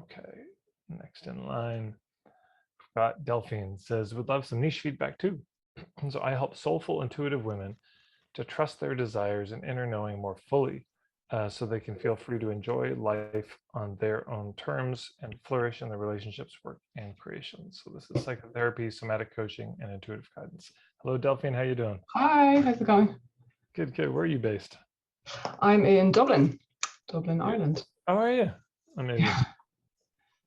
Okay, next in line, got Delphine says, would love some niche feedback too. So I help soulful, intuitive women to trust their desires and inner knowing more fully, so they can feel free to enjoy life on their own terms and flourish in their relationships, work, and creation. So this is psychotherapy, somatic coaching, and intuitive guidance. Hello, Delphine. How you doing? Hi, how's it going? Good, good. Where are you based? I'm in Dublin, Ireland. How are you? Amazing. Yeah.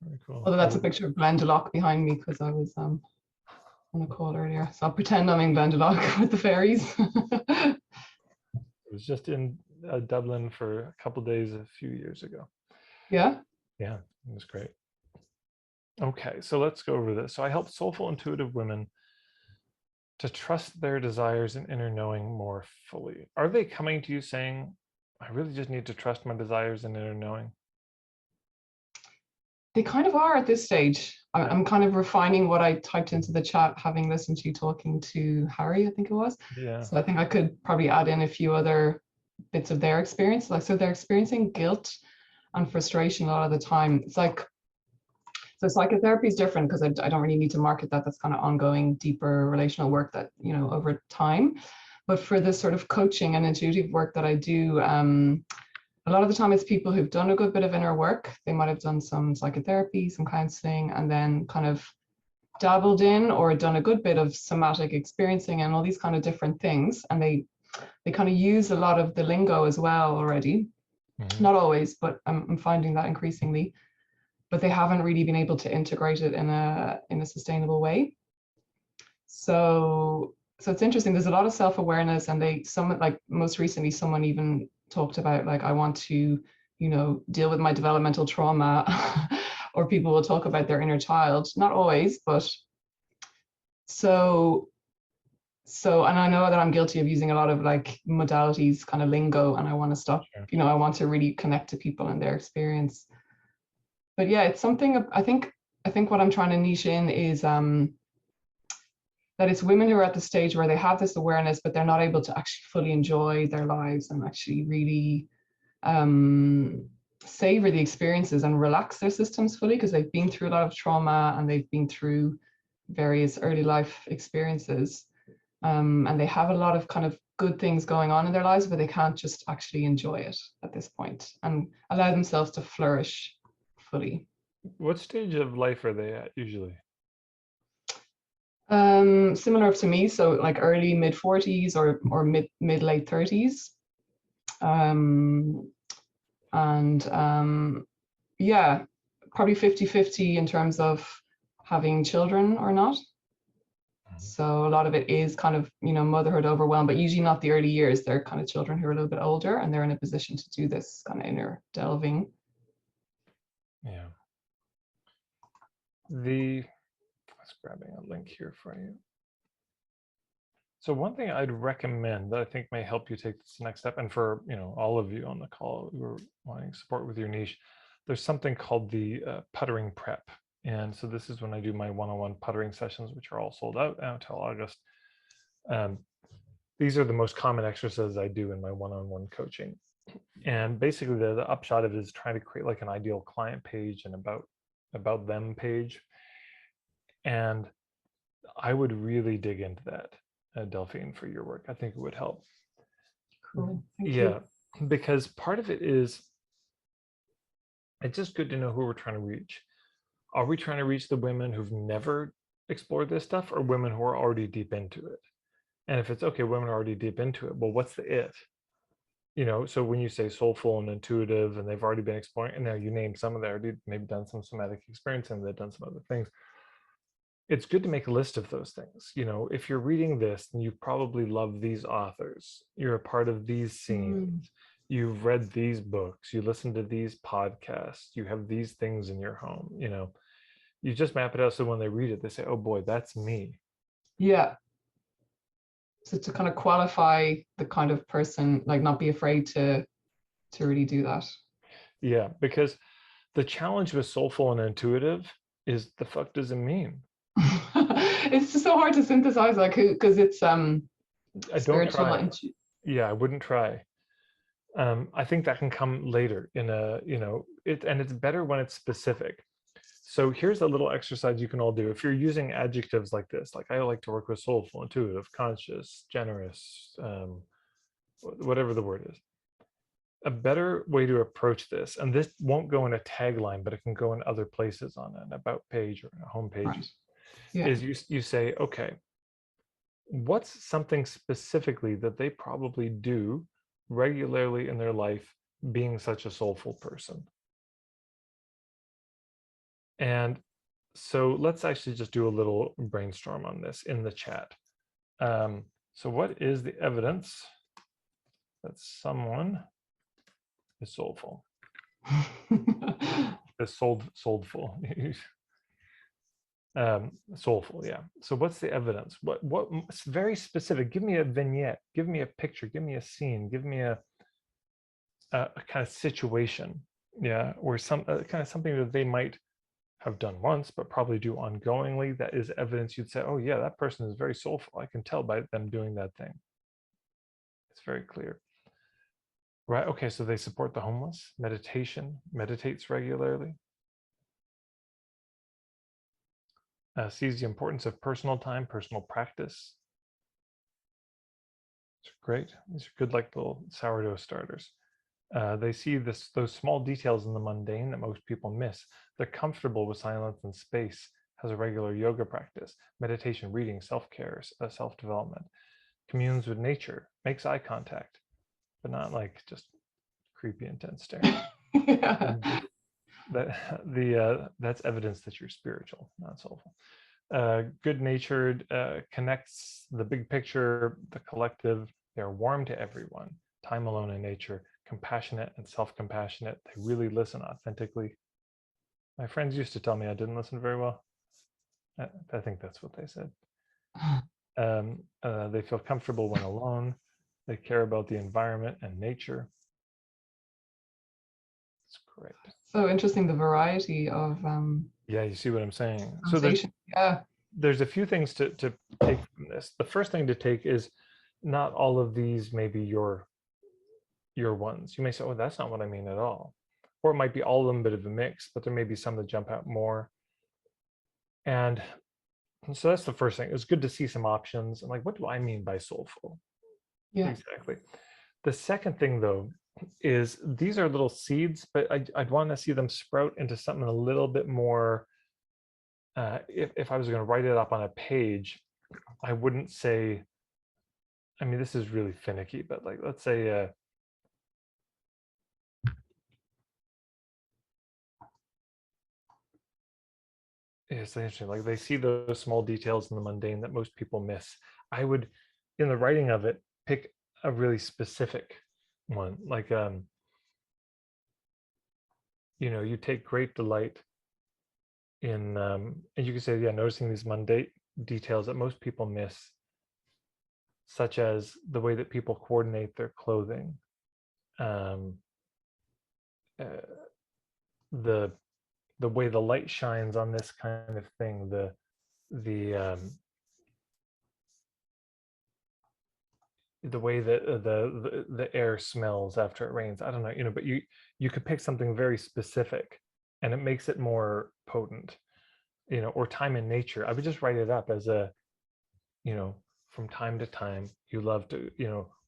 Very cool. Although that's a picture of Glendalough behind me because I was on a call earlier. So I'll pretend I'm in Glendalough with the fairies. I was just in Dublin for a couple of days a few years ago. Yeah. Yeah, it was great. Okay, so let's go over this. So I help soulful, intuitive women to trust their desires and inner knowing more fully. Are they coming to you saying, I really just need to trust my desires and inner knowing? They kind of are at this stage. I'm kind of refining what I typed into the chat, having listened to you talking to Harry, I think it was. Yeah. So I think I could probably add in a few other bits of their experience. Like, so they're experiencing guilt and frustration a lot of the time. It's like, so psychotherapy is different because I don't really need to market that. That's kind of ongoing, deeper relational work that, you know, over time. But for this sort of coaching and intuitive work that I do, a lot of the time it's people who've done a good bit of inner work. They might have done some psychotherapy, some counseling, and then kind of dabbled in or done a good bit of somatic experiencing and all these kind of different things. And they kind of use a lot of the lingo as well already. Mm-hmm. Not always, but I'm finding that increasingly. But they haven't really been able to integrate it in a sustainable way. So it's interesting. There's a lot of self-awareness, and like most recently, someone even talked about, like, I want to, you know, deal with my developmental trauma, or people will talk about their inner child. Not always, but so, and I know that I'm guilty of using a lot of like modalities, kind of lingo, and I want to stop. Sure. You know, I want to really connect to people and their experience. But yeah, it's something I think what I'm trying to niche in is that it's women who are at the stage where they have this awareness, but they're not able to actually fully enjoy their lives and actually really savor the experiences and relax their systems fully, because they've been through a lot of trauma and they've been through various early life experiences. And they have a lot of kind of good things going on in their lives, but they can't just actually enjoy it at this point and allow themselves to flourish fully. What stage of life are they at usually? Similar to me, so like early mid 40s or mid late 30s. Yeah, probably 50-50 in terms of having children or not. So a lot of it is kind of, you know, motherhood overwhelm, but usually not the early years. They're kind of children who are a little bit older and they're in a position to do this kind of inner delving. Yeah. Let's grabbing a link here for you. So one thing I'd recommend that I think may help you take this next step, and for, you know, all of you on the call who are wanting support with your niche, there's something called the Puttering Prep. And so this is when I do my one-on-one puttering sessions, which are all sold out now until August. These are the most common exercises I do in my one-on-one coaching. And basically the upshot of it is trying to create like an ideal client page and about them page. And I would really dig into that, Delphine, for your work. I think it would help. Cool. Thank you. Yeah, because part of it is, it's just good to know who we're trying to reach. Are we trying to reach the women who've never explored this stuff, or women who are already deep into it? And if it's okay, women are already deep into it, well, what's the it? You know, so when you say soulful and intuitive and they've already been exploring, and now you name some of them, maybe done some somatic experience and they've done some other things, it's good to make a list of those things. You know, if you're reading this, then you probably love these authors, you're a part of these scenes, you've read these books, you listen to these podcasts, you have these things in your home. You know, you just map it out so when they read it, they say, oh boy, that's me. Yeah. So to kind of qualify the kind of person, like not be afraid to really do that. Yeah, because the challenge with soulful and intuitive is, the fuck does it mean? It's just so hard to synthesize, like, because it's I don't try. Yeah, I wouldn't try. I think that can come later in a, you know, and it's better when it's specific. So here's a little exercise you can all do. If you're using adjectives like this, like I like to work with soulful, intuitive, conscious, generous, whatever the word is. A better way to approach this, and this won't go in a tagline, but it can go in other places on an about page or a home page, Right. Yeah. is you say, okay, what's something specifically that they probably do regularly in their life being such a soulful person? And so let's actually just do a little brainstorm on this in the chat. So what is the evidence that someone is soulful? Is soulful. Soulful, yeah. So what's the evidence? What it's very specific. Give me a vignette, give me a picture, give me a scene, give me a kind of situation, yeah, or some kind of something that they might have done once, but probably do ongoingly. That is evidence you'd say, oh yeah, that person is very soulful. I can tell by them doing that thing. It's very clear. Right, okay, so they support the homeless, meditation, meditates regularly, sees the importance of personal time, personal practice. It's great. These are good, like little sourdough starters. They see those small details in the mundane that most people miss. They're comfortable with silence and space, has a regular yoga practice, meditation, reading, self-care, self-development, communes with nature, makes eye contact, but not like just creepy, intense stare. Yeah. That's evidence that you're spiritual, not soulful. Good-natured, connects the big picture, the collective. They're warm to everyone. Time alone in nature, compassionate and self-compassionate. They really listen authentically. My friends used to tell me I didn't listen very well. I think that's what they said. They feel comfortable when alone. They care about the environment and nature. It's great. So interesting, the variety of yeah, you see what I'm saying? So there's a few things to take from this. The first thing to take is not all of these may be your ones. You may say, oh, that's not what I mean at all. Or it might be all of them, bit of a mix, but there may be some that jump out more. And so that's the first thing. It's good to see some options. And like, what do I mean by soulful? Yeah. Exactly. The second thing, though, is these are little seeds, but I'd want to see them sprout into something a little bit more. If I was going to write it up on a page, I wouldn't say, I mean, this is really finicky, but like, let's say, it's interesting, like they see those small details in the mundane that most people miss. I would, in the writing of it, pick a really specific one, like, you take great delight in, and you can say, yeah, noticing these mundane details that most people miss, such as the way that people coordinate their clothing, the way the light shines on this kind of thing, the way that the air smells after it rains. I don't know, but you could pick something very specific, and it makes it more potent, or time in nature. I would just write it up as a, from time to time, you love to,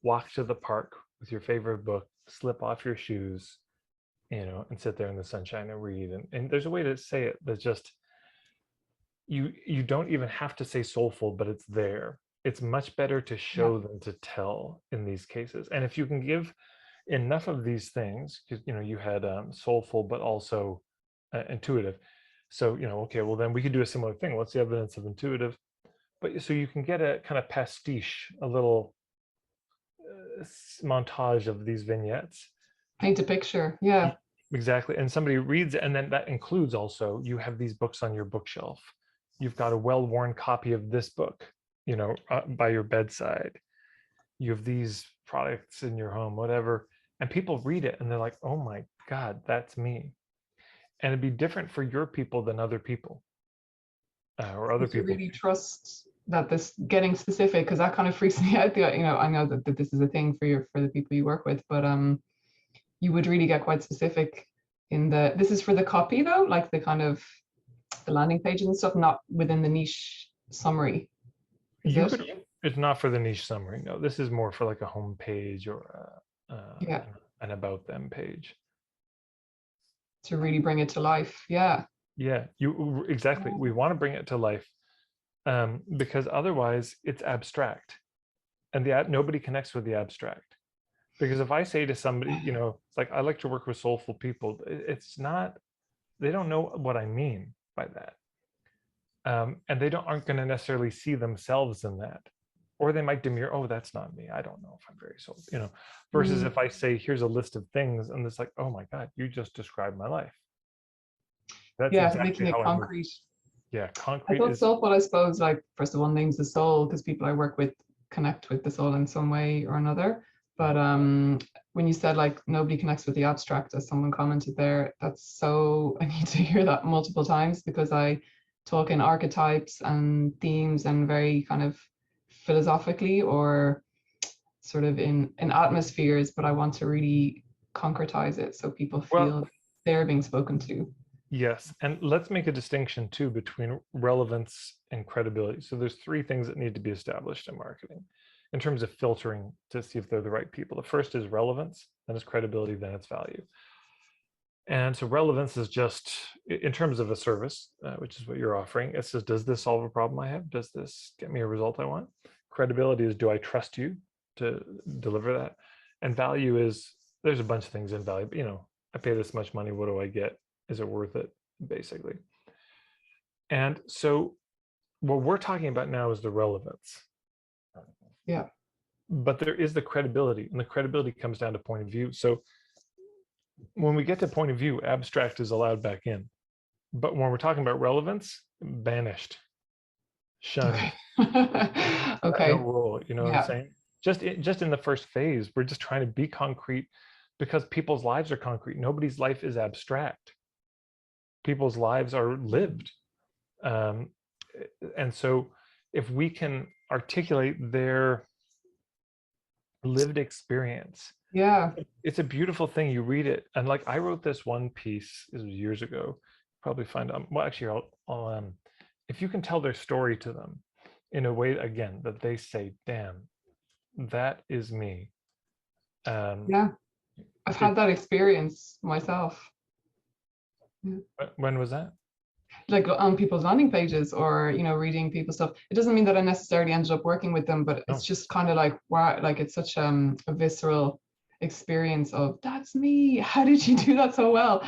walk to the park with your favorite book, slip off your shoes, and sit there in the sunshine and read. And there's a way to say it that's just, you don't even have to say soulful, but it's there. It's much better to show than to tell in these cases. And if you can give enough of these things, because you had soulful, but also intuitive. So okay, well then we could do a similar thing. What's the evidence of intuitive? But so you can get a kind of pastiche, a little montage of these vignettes. Paint a picture, yeah. Exactly. And somebody reads it, and then that includes also, you have these books on your bookshelf. You've got a well-worn copy of this book, by your bedside. You have these products in your home, whatever, and people read it and they're like, oh my God, that's me. And it'd be different for your people than other people, or other people. You really trust that this getting specific, because that kind of freaks me out. I know that this is a thing for the people you work with, but you would really get quite specific in the, this is for the copy though, like the kind of the landing pages and stuff, not within the niche summary, is You it? could, it's not for the niche summary. No, this is more for like a home page or Yeah, an about them page. to really bring it to life. Yeah. Yeah, you exactly. We want to bring it to life because otherwise it's abstract, and nobody connects with the abstract. Because if I say to somebody, it's like I like to work with soulful people, it's not, they don't know what I mean by that, and they aren't going to necessarily see themselves in that, or they might demur, oh, that's not me. I don't know if I'm very soulful, Versus if I say, here's a list of things, and it's like, oh my God, you just described my life. That's Yeah, exactly making it how I move. concrete. Yeah, I concrete thought is. soulful, I suppose, like first of all, names the soul because people I work with connect with the soul in some way or another. But when you said like nobody connects with the abstract, as someone commented there, that's so, I need to hear that multiple times because I talk in archetypes and themes and very kind of philosophically or sort of in atmospheres, but I want to really concretize it so people Well, feel they're being spoken to. yes, and let's make a distinction too between relevance and credibility. So there's three things that need to be established in marketing in terms of filtering to see if they're the right people. The first is relevance, then it's credibility, then it's value. And so relevance is just in terms of a service, which is what you're offering. It says, does this solve a problem I have? Does this get me a result I want? Credibility is, do I trust you to deliver that? And value is, there's a bunch of things in value, but I pay this much money, what do I get? Is it worth it, basically? And so what we're talking about now is the relevance. Yeah. But there is the credibility, and the credibility comes down to point of view. So when we get to point of view, abstract is allowed back in. But when we're talking about relevance, banished, shunned. Okay. No Okay. role, you know what I'm Yeah. saying? Just in the first phase, we're just trying to be concrete because people's lives are concrete. Nobody's life is abstract. People's lives are lived. And so if we can articulate their lived experience, Yeah. it's a beautiful thing. You read it, and like I wrote this one piece, this was years ago, probably find well, actually I'll if you can tell their story to them in a way, again, that they say, damn, that is me. Yeah. I've had that experience myself. Yeah. When was that? Like on people's landing pages or, reading people's stuff. It doesn't mean that I necessarily ended up working with them, but it's No. just kind of like, wow, like it's such a visceral experience of that's me. How did you do that so well?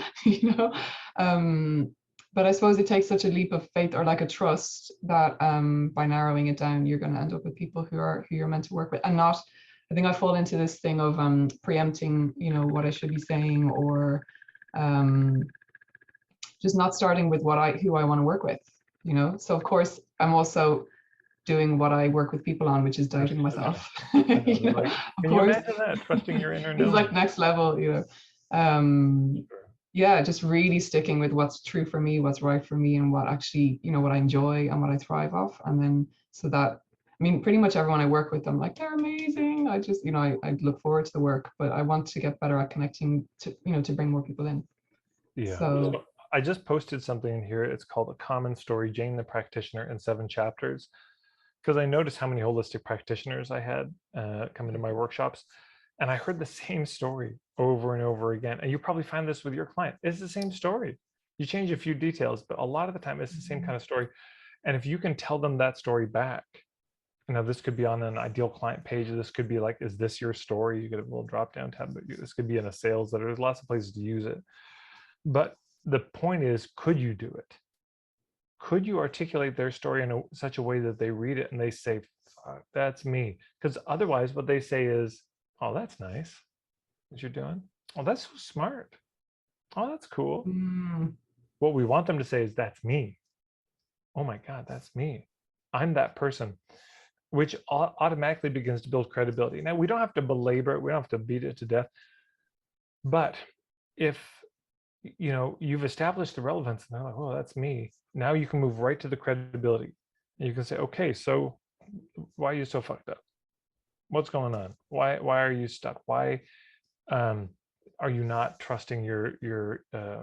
But I suppose it takes such a leap of faith or like a trust that by narrowing it down, you're going to end up with people who you're meant to work with, and not. I think I fall into this thing of preempting, what I should be saying, or just not starting with who I want to work with. So of course I'm also doing what I work with people on, which is doubting myself. Like, Of can you course, imagine that? Trusting your inner this is knowing. like next level, yeah, just really sticking with what's true for me, what's right for me, and what actually, what I enjoy and what I thrive off. And then so that, I mean, pretty much everyone I work with, I'm like, they're amazing. I just, I look forward to the work, but I want to get better at connecting to, to bring more people in. Yeah. So I just posted something in here. It's called A Common Story, Jane the Practitioner in 7 Chapters. Because I noticed how many holistic practitioners I had come into my workshops. And I heard the same story over and over again. And you probably find this with your client. It's the same story. You change a few details, but a lot of the time it's the same kind of story. And if you can tell them that story back, this could be on an ideal client page. This could be like, is this your story? You get a little drop down tab, but this could be in a sales letter. There's lots of places to use it. But the point is, could you do it? Could you articulate their story in such a way that they read it and they say, fuck, that's me? Because otherwise what they say is, oh, that's nice what you're doing. Oh, that's so smart. Oh, that's cool. What we want them to say is, that's me. Oh my God, that's me. I'm that person, which automatically begins to build credibility. Now, we don't have to belabor it. We don't have to beat it to death. But if you've established the relevance and they're like, oh, that's me. Now you can move right to the credibility. And you can say, okay, so why are you so fucked up? What's going on? Why are you stuck? Why are you not trusting your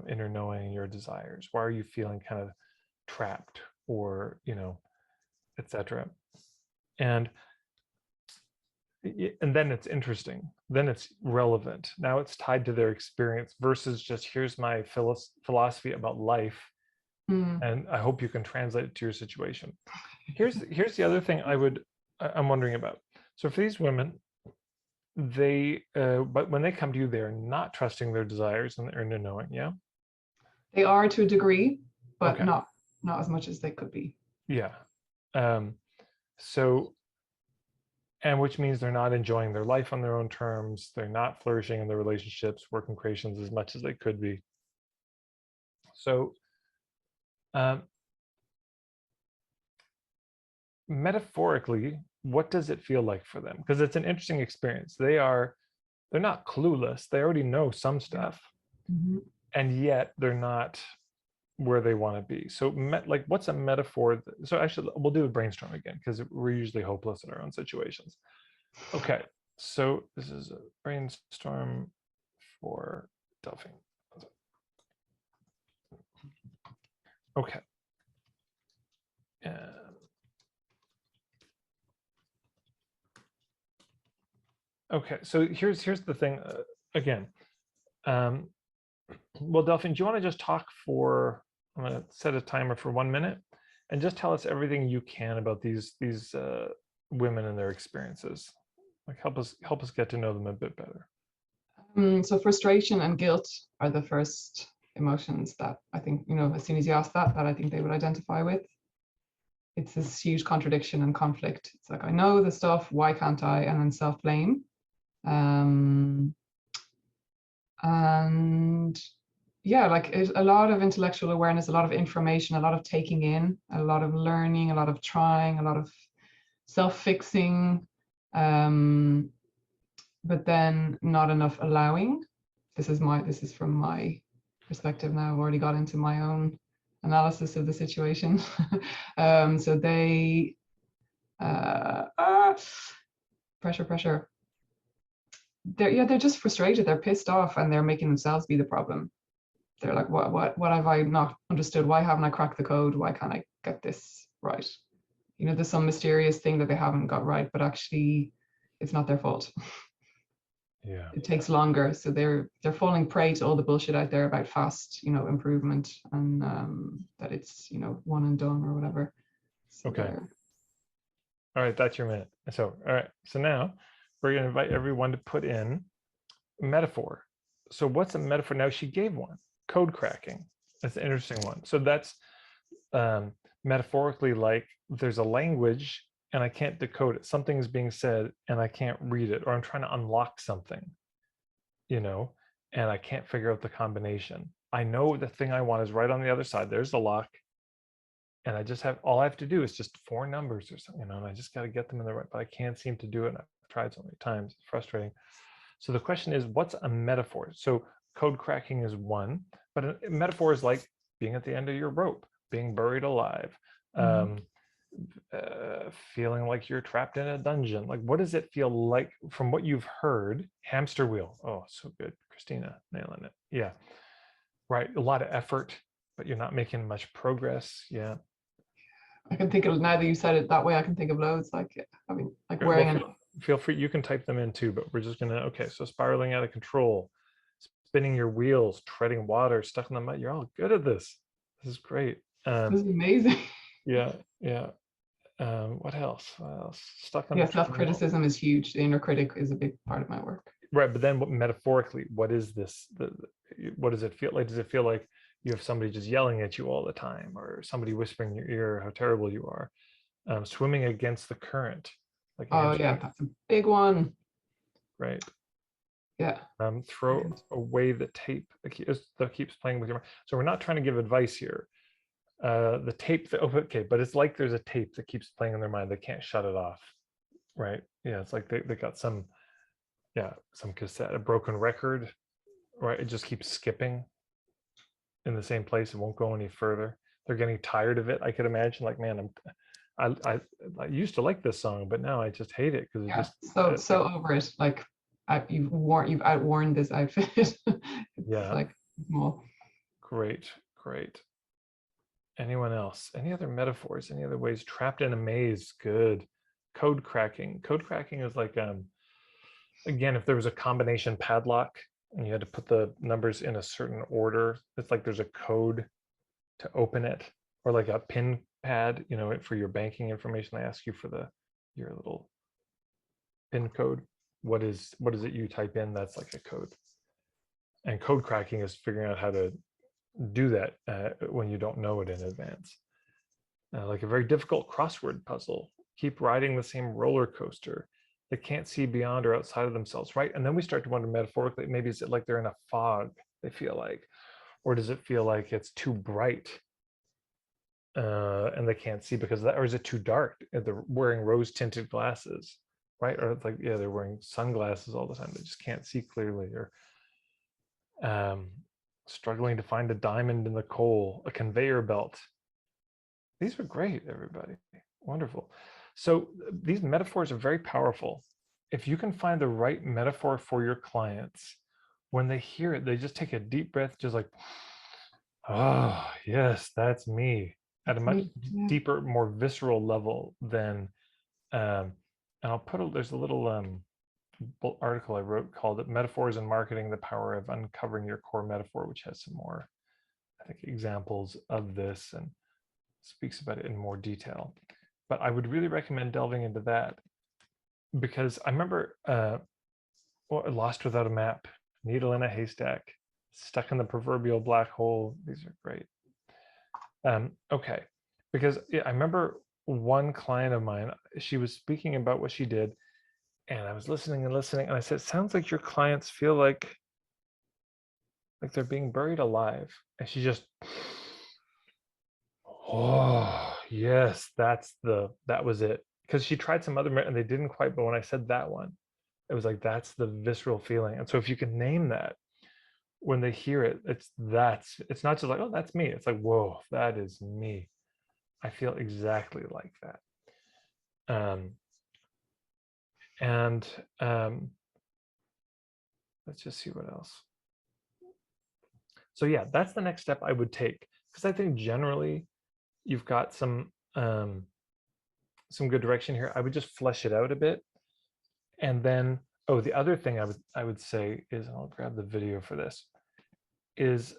inner knowing, your desires? Why are you feeling kind of trapped, or etc. And then it's interesting. Then it's relevant. Now it's tied to their experience versus just here's my philosophy about life, Mm. and I hope you can translate it to your situation. Here's the other thing I'm wondering about. So for these women, but when they come to you, they're not trusting their desires and their inner knowing. Yeah. They are to a degree, but Okay. not as much as they could be. Yeah. So, and which means they're not enjoying their life on their own terms. They're not flourishing in their relationships, working creations as much as they could be. So, metaphorically, what does it feel like for them? Because it's an interesting experience. They're not clueless. They already know some stuff, Mm-hmm. and yet they're not where they want to be. So like, what's a metaphor? So actually, we'll do the brainstorm again, because we're usually hopeless in our own situations. Okay, so this is a brainstorm for Delphine. Okay. Okay, so here's the thing. Again, well, Delphine, do you want to just talk for? I'm going to set a timer for 1 minute, and just tell us everything you can about these women and their experiences. Like, help us get to know them a bit better. So frustration and guilt are the first emotions that I think, as soon as you ask that I think they would identify with. It's this huge contradiction and conflict. It's like, I know the stuff, why can't I? And then self-blame. And yeah, like a lot of intellectual awareness, a lot of information, a lot of taking in, a lot of learning, a lot of trying, a lot of self-fixing, but then not enough allowing. This is from my perspective now. I've already got into my own analysis of the situation. So they pressure. They're just frustrated. They're pissed off, and they're making themselves be the problem. They're like, what have I not understood? Why haven't I cracked the code? Why can't I get this right? There's some mysterious thing that they haven't got right, but actually it's not their fault. Yeah. It takes longer. So they're falling prey to all the bullshit out there about fast, improvement, and that it's, one and done or whatever. So Okay. All right, that's your minute. So, all right. So now we're going to invite everyone to put in a metaphor. So what's a metaphor? Now she gave one, code cracking. That's an interesting one. So that's metaphorically like there's a language and I can't decode it. Something's being said and I can't read it, or I'm trying to unlock something, and I can't figure out the combination. I know the thing I want is right on the other side. There's the lock. And all I have to do is just 4 numbers or something, and I just got to get them in the right, but I can't seem to do it. And I've tried so many times. It's frustrating. So the question is, what's a metaphor? So code cracking is one, but a metaphor is like being at the end of your rope, being buried alive, feeling like you're trapped in a dungeon. Like, what does it feel like from what you've heard? Hamster wheel. Oh, so good. Kristina, nailing it. Yeah. Right. A lot of effort, but you're not making much progress. Yeah. I can think of, now that you said it that way, I can think of loads. Like, wearing feel free, you can type them in too, but we're just gonna, okay, so spiraling out of control, spinning your wheels, treading water, stuck in the mud. You're all good at this. This is great. this is amazing. Yeah. What else? Stuck on the Self-criticism is huge. The inner critic is a big part of my work. Right, but then metaphorically, what is this? What does it feel like? Does it feel like you have somebody just yelling at you all the time, or somebody whispering in your ear how terrible you are? Swimming against the current. Like, that's a big one. Right. Yeah. Throw away the tape that keeps playing with your mind. So we're not trying to give advice here. The tape, okay, but it's like there's a tape that keeps playing in their mind. They can't shut it off. Right. Yeah, it's like they got some cassette, a broken record. Right. It just keeps skipping in the same place. It won't go any further. They're getting tired of it. I could imagine, like, man, I used to like this song, but now I just hate it because it just so over it. Like, you've outworn this outfit. It's Yeah. like small. Great. Great. Anyone else? Any other metaphors? Any other ways? Trapped in a maze. Good. Code cracking. Code cracking is like, again, if there was a combination padlock and you had to put the numbers in a certain order, it's like there's a code to open it, or like a pin pad, you know, for your banking information. They ask you for your little pin code. What is it you type in? That's like a code. And code cracking is figuring out how to do that when you don't know it in advance. Like a very difficult crossword puzzle. Keep riding the same roller coaster. They can't see beyond or outside of themselves, right? And then we start to wonder metaphorically, maybe is it like they're in a fog, they feel like, or does it feel like it's too bright and they can't see because of that, or is it too dark? They're wearing rose-tinted glasses, right? Or it's like, yeah, they're wearing sunglasses all the time. They just can't see clearly, or struggling to find a diamond in the coal, a conveyor belt. These are great, everybody. Wonderful. So these metaphors are very powerful. If you can find the right metaphor for your clients, when they hear it, they just take a deep breath, just like, oh, yes, that's me, at a much deeper, more visceral level than, and I'll put, there's a little article I wrote called Metaphors in Marketing, the Power of Uncovering Your Core Metaphor, which has some more, I think, examples of this and speaks about it in more detail. But I would really recommend delving into that, because I remember Lost Without a Map, Needle in a Haystack, Stuck in the Proverbial Black Hole. These are great. Okay, because I remember one client of mine, she was speaking about what she did, and I was listening and listening, and I said, it sounds like your clients feel like they're being buried alive. And she just, oh yes, that was it. Because she tried some other and they didn't quite, but when I said that one, it was like, that's the visceral feeling. And so if you can name that, when they hear it, it's not just like, oh, that's me. It's like, whoa, that is me. I feel exactly like that. And let's just see what else. So yeah, that's the next step I would take, because I think generally you've got some good direction here. I would just flesh it out a bit. And then, oh, the other thing I would say is, and I'll grab the video for this, is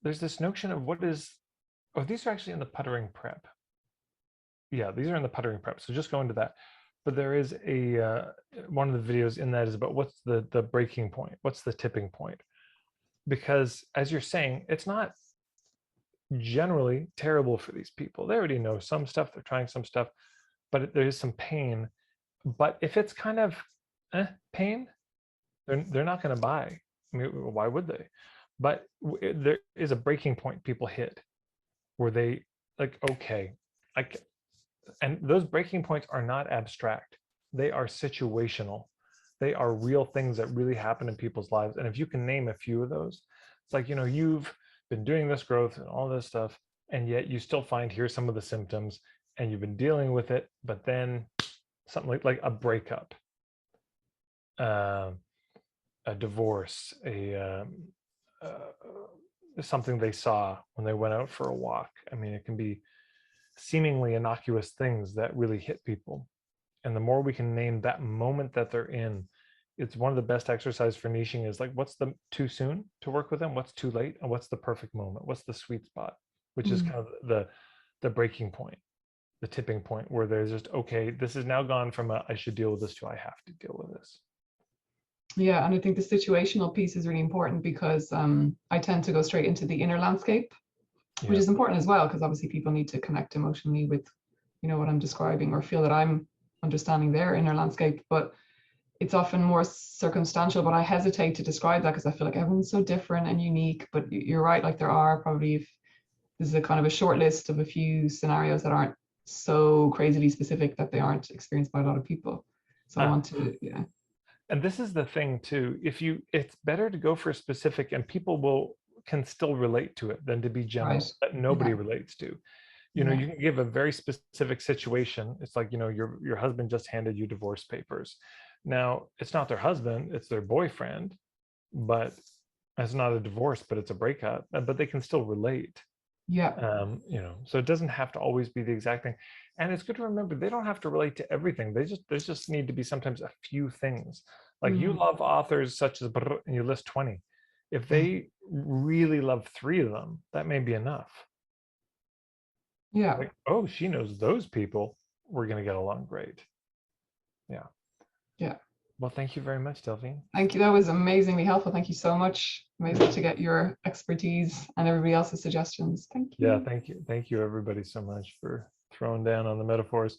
there's this notion of what is, oh, these are actually in the Puttering prep. Yeah, these are in the Puttering prep. So just go into that. But there is a, one of the videos in that is about what's the breaking point, what's the tipping point? Because as you're saying, it's not generally terrible for these people. They already know some stuff, they're trying some stuff, but there is some pain. But if it's kind of pain, they're not going to buy. I mean, why would they? But there is a breaking point people hit where they like, okay, and those breaking points are not abstract. They are situational. They are real things that really happen in people's lives. And if you can name a few of those, it's like, you've been doing this growth and all this stuff, and yet you still find here's some of the symptoms and you've been dealing with it, but then something like a breakup, a divorce, something they saw when they went out for a walk. I mean, it can be seemingly innocuous things that really hit people. And the more we can name that moment that they're in, it's one of the best exercise for niching is like, what's the too soon to work with them? What's too late? And what's the perfect moment? What's the sweet spot? Which is kind of the breaking point, the tipping point where there's just, okay, this is now gone from I should deal with this to I have to deal with this. Yeah, and I think the situational piece is really important, because I tend to go straight into the inner landscape, which is important as well, because obviously people need to connect emotionally with, what I'm describing, or feel that I'm understanding their inner landscape. But it's often more circumstantial, but I hesitate to describe that because I feel like everyone's so different and unique. But you're right, like there are probably, if this is a kind of a short list of a few scenarios that aren't so crazily specific that they aren't experienced by a lot of people. So I want to, yeah. And this is the thing too, it's better to go for a specific and people can still relate to it than to be general, Right. that nobody relates to. You can give a very specific situation. It's like, your husband just handed you divorce papers. Now, it's not their husband, it's their boyfriend, but it's not a divorce, but it's a breakup, but they can still relate. Yeah. So it doesn't have to always be the exact thing. And it's good to remember they don't have to relate to everything. There's just need to be sometimes a few things. Like you love authors such as, and you list 20. If they really love 3 of them, that may be enough. Yeah. Like, oh, she knows those people. We're going to get along great. Yeah. Yeah. Well, thank you very much, Delphine. Thank you. That was amazingly helpful. Thank you so much. Amazing to get your expertise and everybody else's suggestions. Thank you. Yeah, thank you. Thank you, everybody, so much for throwing down on the metaphors.